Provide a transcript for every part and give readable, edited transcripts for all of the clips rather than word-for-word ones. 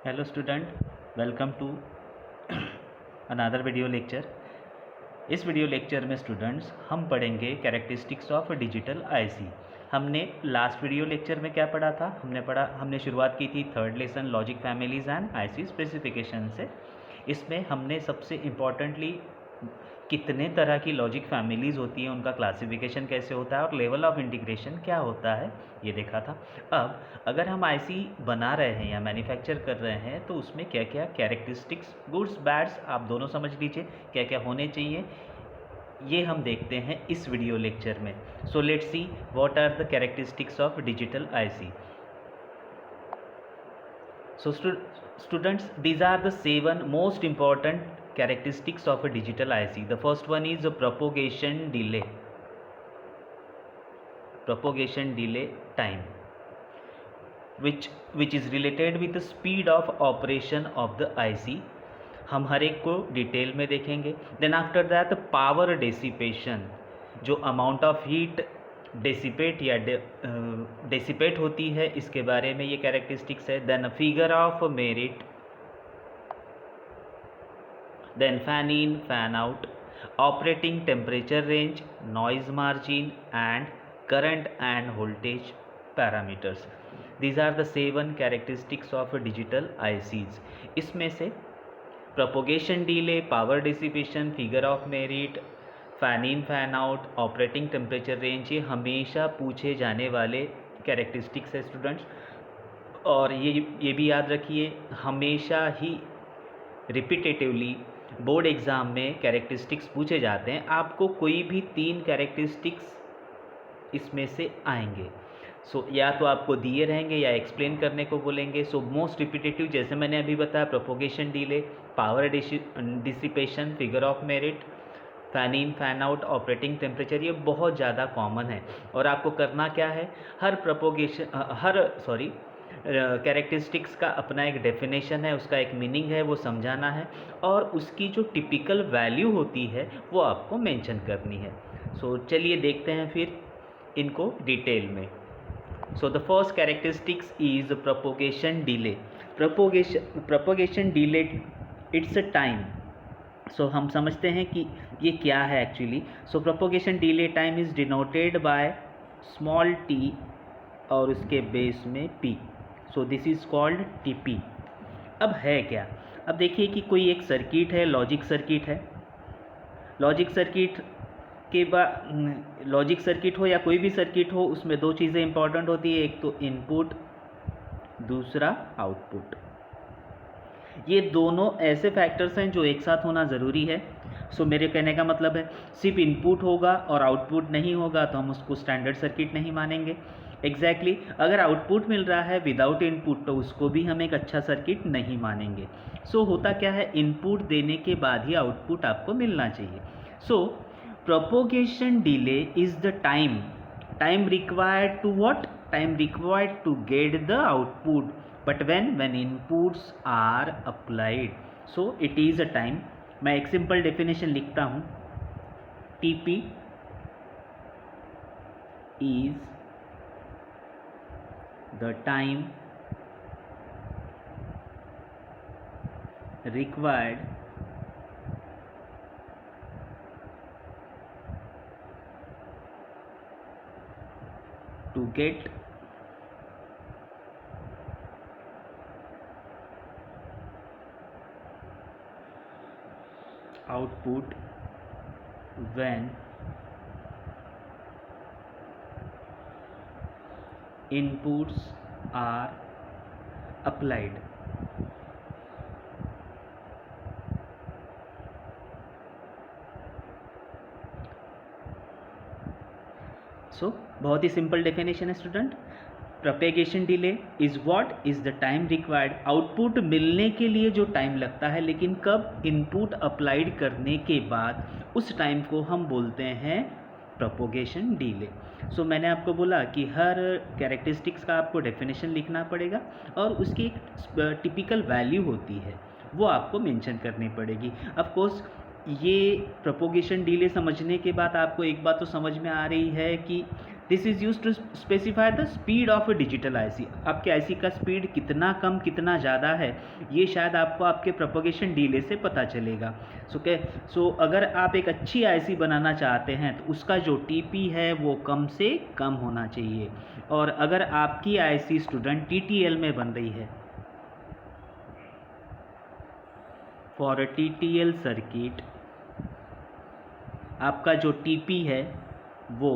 Hello student, welcome to another video lecture. इस video lecture में students हम पढ़ेंगे कैरेक्टरिस्टिक्स ऑफ डिजिटल आईसी। हमने लास्ट वीडियो लेक्चर में क्या पढ़ा था? हमने शुरुआत की थी third lesson logic families and IC specification से। इसमें हमने सबसे इम्पॉर्टेंटली कितने तरह की लॉजिक फैमिलीज़ होती हैं, उनका क्लासिफिकेशन कैसे होता है और लेवल ऑफ इंटीग्रेशन क्या होता है, ये देखा था। अब अगर हम आईसी बना रहे हैं या मैन्युफैक्चर कर रहे हैं तो उसमें क्या क्या कैरेक्टरिस्टिक्स, गुड्स बैड्स आप दोनों समझ लीजिए, क्या क्या होने चाहिए, ये हम देखते हैं इस वीडियो लेक्चर में। So let's see what are the characteristics of digital IC. So students, these are the 7 most important characteristics of a digital IC. The first one is a propagation delay time, which is related with the speed of operation of the IC. हम हर एक को detail में देखेंगे। Then after that power dissipation, जो amount of heat dissipate या dissipate होती है, इसके बारे में ये कैरेक्टरिस्टिक्स है। Then figure of merit, then fan in fan out, operating temperature range, noise margin and current and voltage parameters. These are the 7 characteristics of digital ICs. इसमें से propagation delay, power dissipation, figure of merit, fan in fan out, operating temperature range, ये हमेशा पूछे जाने वाले characteristics है students. और ये भी याद रखिए, हमेशा ही रिपीटेटिवली बोर्ड एग्ज़ाम में कैरेक्टरिस्टिक्स पूछे जाते हैं। आपको कोई भी 3 कैरेक्टरिस्टिक्स इसमें से आएंगे। या तो आपको दिए रहेंगे या एक्सप्लेन करने को बोलेंगे। मोस्ट रिपीटेटिव, जैसे मैंने अभी बताया, propagation delay, power dissipation, figure of merit, fan in fan out, operating temperature, ये बहुत ज़्यादा कॉमन है। और आपको करना क्या है, कैरेक्टरिस्टिक्स का अपना एक डेफिनेशन है, उसका एक मीनिंग है, वो समझाना है और उसकी जो टिपिकल वैल्यू होती है वो आपको मेंशन करनी है। चलिए देखते हैं फिर इनको डिटेल में। The first characteristics is propagation delay. Propagation delay, it's a time. हम समझते हैं कि ये क्या है actually. propagation delay time is denoted by small t और उसके बेस में p. This is called TP. अब है क्या? अब देखिए कि कोई एक सर्किट है, लॉजिक सर्किट है। लॉजिक सर्किट हो या कोई भी सर्किट हो, उसमें 2 चीज़ें इंपॉर्टेंट होती है, एक तो इनपुट, दूसरा आउटपुट। ये दोनों ऐसे फैक्टर्स हैं जो एक साथ होना ज़रूरी है। मेरे कहने का मतलब है, सिर्फ इनपुट होगा और आउटपुट नहीं होगा तो हम उसको स्टैंडर्ड सर्किट नहीं मानेंगे। एग्जैक्टली अगर आउटपुट मिल रहा है विदाउट इनपुट तो उसको भी हम एक अच्छा सर्किट नहीं मानेंगे। होता क्या है, इनपुट देने के बाद ही आउटपुट आपको मिलना चाहिए। Propagation delay is the time required to what? Time required to get the output, but when inputs are applied, it is a time. मैं एक सिंपल डेफिनेशन लिखता हूँ, TP is the time required to get output when inputs are applied. बहुत ही simple definition है student. Propagation delay is what is the time required, output मिलने के लिए जो टाइम लगता है, लेकिन कब? इनपुट अप्लाइड करने के बाद, उस टाइम को हम बोलते हैं प्रोपोगेशन डिले। मैंने आपको बोला कि हर कैरेक्टरिस्टिक्स का आपको डेफिनेशन लिखना पड़ेगा और उसकी एक टिपिकल वैल्यू होती है, वो आपको मेंशन करनी पड़ेगी। ऑफ कोर्स ये प्रोपोगेशन डिले समझने के बाद आपको एक बात तो समझ में आ रही है कि this is use to specify the speed of a digital IC. आपके आईसी का स्पीड कितना कम कितना ज़्यादा है, ये शायद आपको आपके प्रोपोगेशन डिले से पता चलेगा। सो अगर आप एक अच्छी आईसी बनाना चाहते हैं तो उसका जो टीपी है वो कम से कम होना चाहिए। और अगर आपकी आईसी स्टूडेंट टीटीएल में बन रही है, फॉर अ टीटीएल सर्किट आपका जो टीपी है वो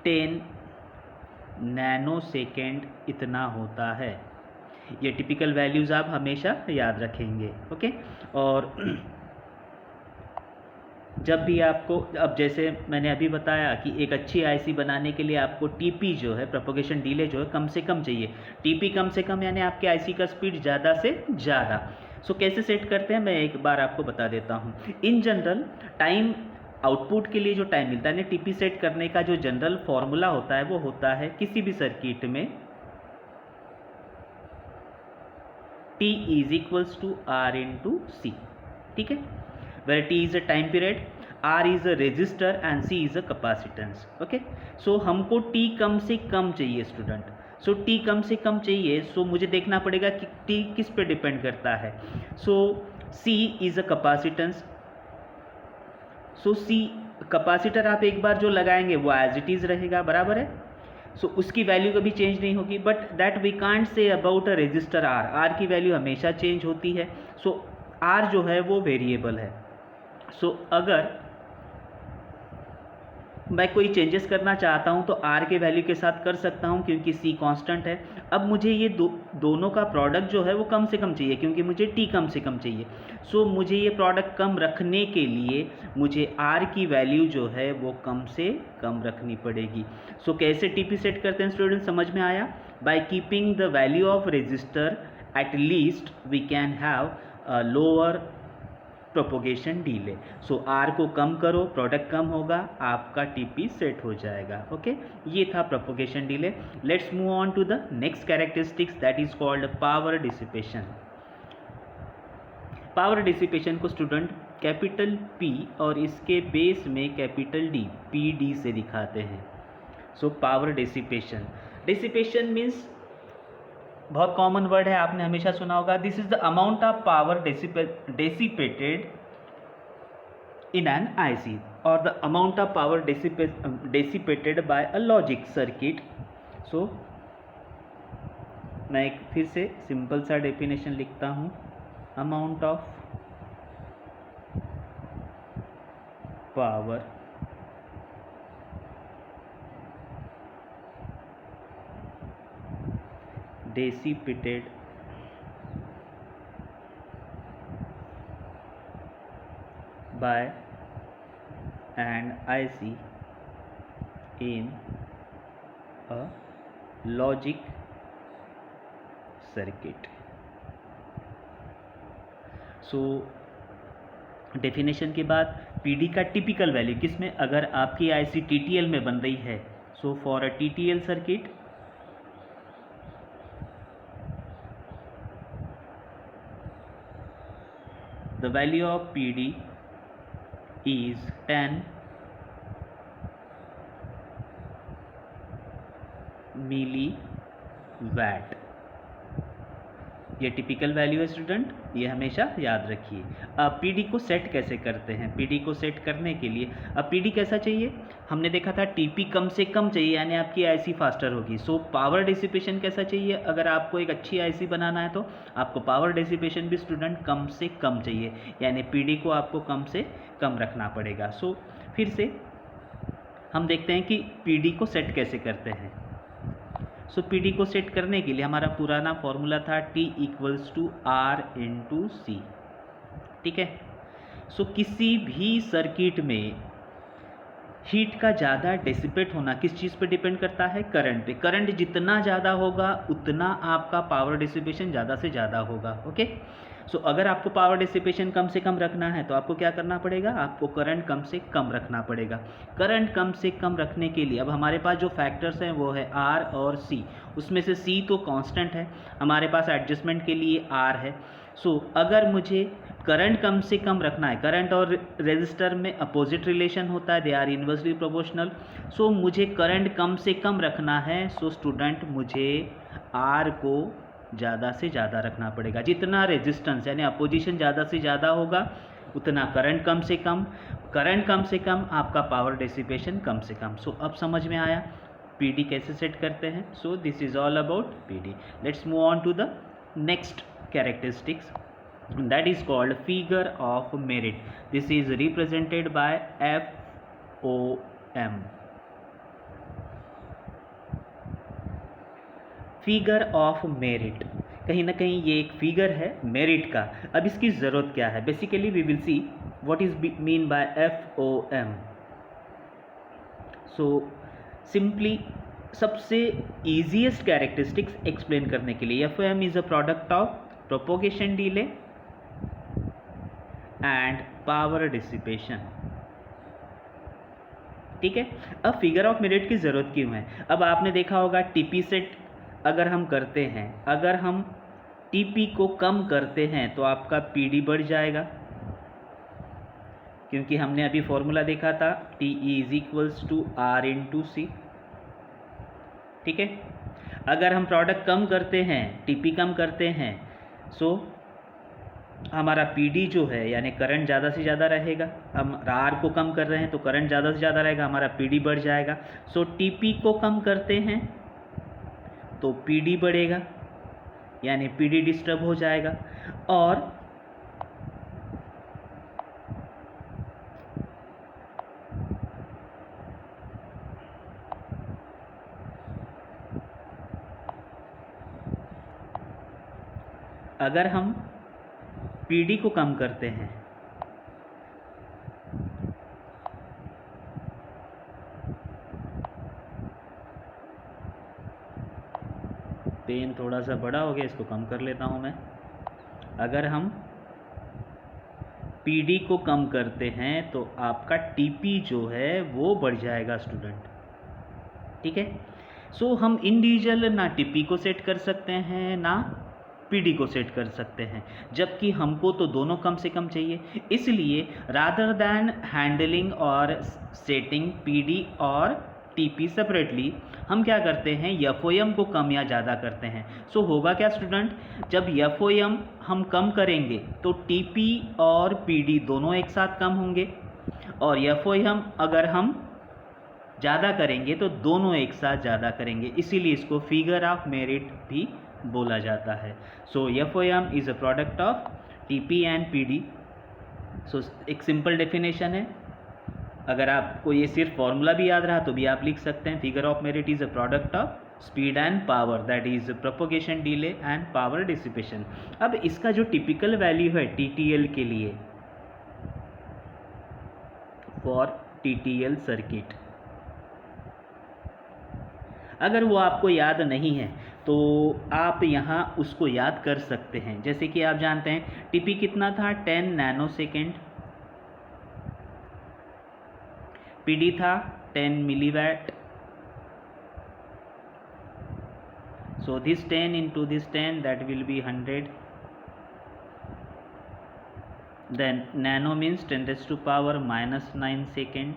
10 नैनोसेकेंड इतना होता है। ये टिपिकल वैल्यूज़ आप हमेशा याद रखेंगे, ओके। और जब भी आपको, अब जैसे मैंने अभी बताया कि एक अच्छी आईसी बनाने के लिए आपको टीपी जो है, प्रोपोगेशन डिले जो है, कम से कम चाहिए। टीपी कम से कम यानी आपके आईसी का स्पीड ज़्यादा से ज़्यादा। सो कैसे सेट करते हैं मैं एक बार आपको बता देता हूँ। इन जनरल टाइम आउटपुट के लिए जो टाइम मिलता है ना, टीपी सेट करने का जो जनरल फॉर्मूला होता है वो होता है किसी भी सर्किट में T is equals to R into C, ठीक है। Where T is a time period, R is a resistor and C is a capacitance, okay. So हमको T कम से कम चाहिए स्टूडेंट। सो T कम से कम चाहिए, सो मुझे देखना पड़ेगा कि T किस पे डिपेंड करता है। सो C is a capacitance. So C capacitor आप एक बार जो लगाएंगे वो एज इट इज़ रहेगा, बराबर है। सो उसकी वैल्यू कभी चेंज नहीं होगी। But that we can't say about a resistor R की वैल्यू हमेशा चेंज होती है। सो R जो है वो वेरिएबल है। सो अगर मैं कोई चेंजेस करना चाहता हूं तो R के वैल्यू के साथ कर सकता हूं क्योंकि C कांस्टेंट है। अब मुझे ये दोनों का प्रोडक्ट जो है वो कम से कम चाहिए क्योंकि मुझे T कम से कम चाहिए। सो मुझे ये प्रोडक्ट कम रखने के लिए मुझे R की वैल्यू जो है वो कम से कम रखनी पड़ेगी। सो कैसे TP सेट करते हैं स्टूडेंट, समझ में आया? By keeping the value of resistor at least we can have lower propagation delay. So R को कम करो, प्रोडक्ट कम होगा, आपका TP सेट हो जाएगा, ओके। ये था propagation delay. Let's move on to the next characteristics that is called power dissipation. Power dissipation को student capital P और इसके बेस में कैपिटल D, PD से दिखाते हैं। सो पावर डिसिपेशन, डिसिपेशन मीन्स बहुत कॉमन वर्ड है, आपने हमेशा सुना होगा। This is the amount of power dissipated in an IC और the amount of power dissipated by a logic circuit. So मैं एक फिर से सिंपल सा डेफिनेशन लिखता हूँ। Amount of power dissipated by an IC in a logic circuit। So definition के बाद PD का टिपिकल वैल्यू किसमें, अगर आपकी IC TTL में बन रही है। So for a TTL circuit the value of PD is 10 milliwatt। ये टिपिकल वैल्यू है स्टूडेंट, ये हमेशा याद रखिए। अब PD को सेट कैसे करते हैं? PD को सेट करने के लिए अब PD कैसा चाहिए, हमने देखा था TP कम से कम चाहिए यानी आपकी IC फास्टर होगी। सो पावर डिसिपेशन कैसा चाहिए, अगर आपको एक अच्छी IC बनाना है तो आपको पावर डिसिपेशन भी स्टूडेंट कम से कम चाहिए यानी PD को आपको कम से कम रखना पड़ेगा। सो फिर से हम देखते हैं कि PD को सेट कैसे करते हैं। सो PD को सेट करने के लिए हमारा पुराना फॉर्मूला था T equals to R into C, ठीक है। सो किसी भी सर्किट में हीट का ज़्यादा डिसिपेट होना किस चीज़ पे डिपेंड करता है, करंट पे। करंट जितना ज़्यादा होगा उतना आपका पावर डिसिपेशन ज़्यादा से ज़्यादा होगा, ओके। सो अगर आपको पावर डिसिपेशन कम से कम रखना है तो आपको क्या करना पड़ेगा, आपको करंट कम से कम रखना पड़ेगा। करंट कम से कम रखने के लिए अब हमारे पास जो फैक्टर्स हैं वो है R और C। उसमें से C तो कांस्टेंट है, हमारे पास एडजस्टमेंट के लिए R है। सो अगर मुझे करंट कम से कम रखना है, करंट और रेजिस्टर में अपोजिट रिलेशन होता है, दे आर इन्वर्सली प्रोपोर्शनल। सो मुझे करंट कम से कम रखना है, सो स्टूडेंट मुझे R को ज़्यादा से ज़्यादा रखना पड़ेगा। जितना रेजिस्टेंस यानी अपोजिशन ज़्यादा से ज़्यादा होगा उतना करंट कम से कम, करंट कम से कम आपका पावर डिसिपेशन कम से कम। सो अब समझ में आया PD कैसे सेट करते हैं। So this is all about PD। Let's move on to the next characteristics, that is called figure of merit. This is represented by FOM, figure of merit. कहीं ना कहीं ये एक फिगर है मेरिट का। अब इसकी ज़रूरत क्या है, basically we will see what is mean by FOM। So simply सबसे ईजीएस्ट कैरेक्टरिस्टिक्स एक्सप्लेन करने के लिए, FOM is a product of propagation delay and power dissipation. ठीक है, अब फिगर ऑफ मेरिट की ज़रूरत क्यों है। अब आपने देखा होगा टीपी सेट अगर हम करते हैं, अगर हम टीपी को कम करते हैं तो आपका पीडी बढ़ जाएगा, क्योंकि हमने अभी फॉर्मूला देखा था TE = R/C। ठीक है, अगर हम प्रोडक्ट कम करते हैं, टीपी कम करते हैं, सो हमारा PD जो है यानी करंट ज़्यादा से ज़्यादा रहेगा। हम R को कम कर रहे हैं तो करंट ज़्यादा से ज़्यादा रहेगा, हमारा PD बढ़ जाएगा। सो TP को कम करते हैं तो PD बढ़ेगा यानी PD डिस्टर्ब हो जाएगा। और अगर हम PD को कम करते हैं पेन थोड़ा सा बड़ा हो गया, इसको कम कर लेता हूं मैं। अगर हम PD को कम करते हैं तो आपका TP जो है वो बढ़ जाएगा स्टूडेंट। ठीक है, सो हम इंडिविजुअल ना TP को सेट कर सकते हैं ना PD को सेट कर सकते हैं, जबकि हमको तो दोनों कम से कम चाहिए। इसलिए रादर दैन हैंडलिंग और सेटिंग PD और TP सेपरेटली, हम क्या करते हैं FOM को कम या ज़्यादा करते हैं। सो होगा क्या स्टूडेंट, जब FOM हम कम करेंगे तो TP और PD दोनों एक साथ कम होंगे, और FOM अगर हम ज़्यादा करेंगे तो दोनों एक साथ ज़्यादा करेंगे। इसीलिए इसको फिगर ऑफ मेरिट भी बोला जाता है। सो FOM is a product of TP and PD। सो एक सिंपल डेफिनेशन है, अगर आपको ये सिर्फ फॉर्मूला भी याद रहा तो भी आप लिख सकते हैं। Figure of merit is a product of speed and power, that is propagation delay and power dissipation. अब इसका जो टिपिकल वैल्यू है TTL के लिए, फॉर TTL सर्किट, अगर वो आपको याद नहीं है तो आप यहाँ उसको याद कर सकते हैं। जैसे कि आप जानते हैं TP कितना था, 10 नैनोसेकेंड, PD था 10 मिलीवैट। So this 10 into this 10, that will be 100. Then nano means 10⁻⁻9 second,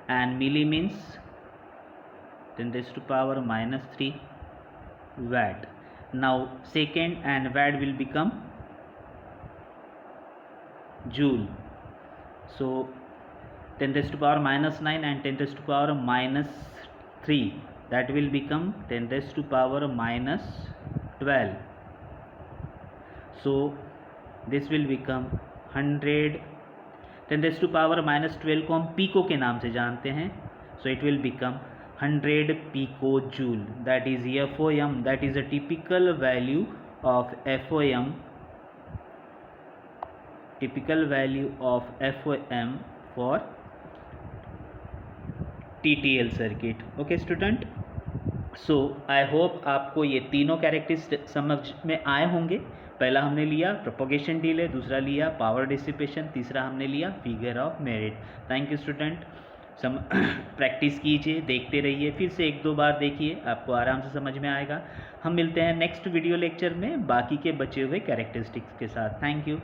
and milli means 10⁻⁻3 watt. Now second and watt will become joule. So 10⁻⁻9 and 10⁻⁻3, that will become 10⁻⁻12. So this will become 100. 10⁻⁻12 को हम pico के नाम से जानते हैं, so it will become 100 picojoule. That is FOM, that is a typical value of FOM, typical value of FOM for TTL circuit. Okay student, so I hope आपको ये तीनों कैरेक्टरिस्टिक समझ में आए होंगे। पहला हमने लिया प्रोपोगेशन डिले, दूसरा लिया पावर डिसिपेशन, तीसरा हमने लिया figure of merit. Thank you student. Practice कीजिए, देखते रहिए, फिर से 1-2 बार देखिए, आपको आराम से समझ में आएगा। हम मिलते हैं नेक्स्ट वीडियो लेक्चर में बाकी के बचे हुए कैरेक्टरिस्टिक्स के साथ। Thank you.